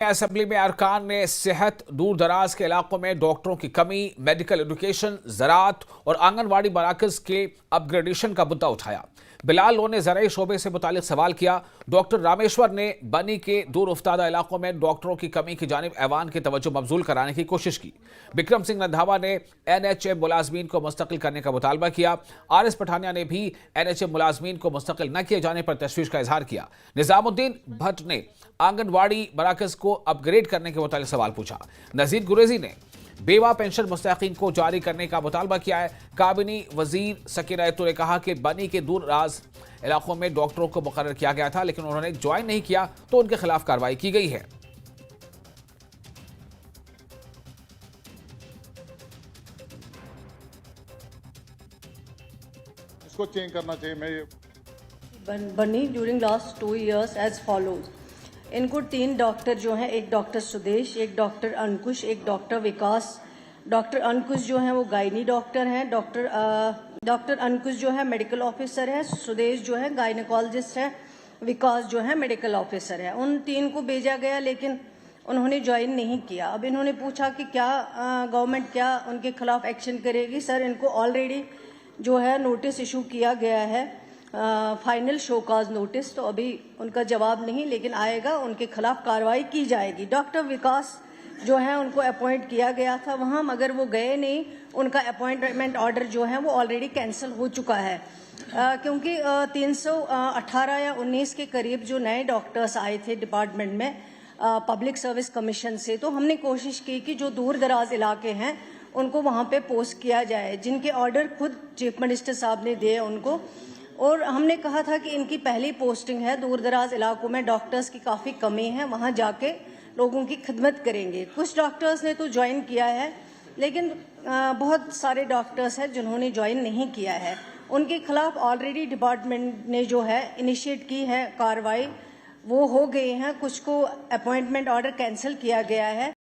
Assembly में अरकान ने सेहत, दूर दराज के इलाकों में डॉक्टरों की कमी, मेडिकल एजुकेशन, ज़राअत और आंगनवाड़ी मराकज के अपग्रेडेशन का मुद्दा उठाया। बिलाल लोन ने ज़राई शोबे से मुतालिक सवाल किया। डॉक्टर रामेश्वर ने बनी के दूर उफ्तादा इलाकों में डॉक्टरों की कमी की जानिब ऐवान की तवज्जो मबजूल कराने की कोशिश की। बिक्रम सिंह रंधावा ने NHM मुलाजमीन को मुस्तकिल करने का मुतालबा किया। RS पठानिया ने भी NHM मुलाजमीन को मुस्तकिल न किए जाने पर तशवीश का इजहार किया। निजामुद्दीन भट्ट ने आंगनवाड़ी मराकज को अपग्रेड करने के मुतालिक सवाल पूछा। नजीर गुरेजी ने बेवा पेंशन मुस्तहिकीन को जारी करने का मुतालबा किया है। काबिनी वजीर सकीना यतूर ने कहा कि बनी के दूर दराज इलाकों में डॉक्टरों को मुकर्रर किया गया था, लेकिन उन्होंने ज्वाइन नहीं किया तो उनके खिलाफ कार्रवाई की गई है। इसको चेंज करना चाहिए। मैं बनी during last 2 years as follows. इनको 3 डॉक्टर जो हैं, एक डॉक्टर सुदेश, एक डॉक्टर अंकुश, एक डॉक्टर विकास। डॉक्टर अंकुश जो हैं वो गायनी डॉक्टर हैं, डॉक्टर अंकुश जो है मेडिकल ऑफिसर है, सुदेश जो है गायनेकोलॉजिस्ट है, विकास जो है मेडिकल ऑफिसर है। उन 3 को भेजा गया लेकिन उन्होंने ज्वाइन नहीं किया। अब इन्होंने पूछा कि क्या गवर्नमेंट क्या उनके खिलाफ एक्शन करेगी। सर, इनको ऑलरेडी जो है नोटिस इशू किया गया है, फाइनल शोकाज नोटिस, तो अभी उनका जवाब नहीं, लेकिन आएगा, उनके खिलाफ कार्रवाई की जाएगी। डॉक्टर विकास जो है उनको अपॉइंट किया गया था वहाँ, मगर वो गए नहीं। उनका अपॉइंटमेंट ऑर्डर जो है वो ऑलरेडी कैंसिल हो चुका है, क्योंकि 318 या 19 के करीब जो नए डॉक्टर्स आए थे डिपार्टमेंट में पब्लिक सर्विस कमीशन से, तो हमने कोशिश की कि जो दूर दराज इलाके हैं उनको वहाँ पे पोस्ट किया जाए, जिनके ऑर्डर खुद चीफ मिनिस्टर साहब ने दिए उनको। और हमने कहा था कि इनकी पहली पोस्टिंग है, दूर दराज इलाकों में डॉक्टर्स की काफ़ी कमी है, वहाँ जाके लोगों की खिदमत करेंगे। कुछ डॉक्टर्स ने तो ज्वाइन किया है, लेकिन बहुत सारे डॉक्टर्स हैं जिन्होंने ज्वाइन नहीं किया है। उनके खिलाफ ऑलरेडी डिपार्टमेंट ने जो है इनिशिएट की है कार्रवाई, वो हो गई हैं। कुछ को अपॉइंटमेंट ऑर्डर कैंसिल किया गया है।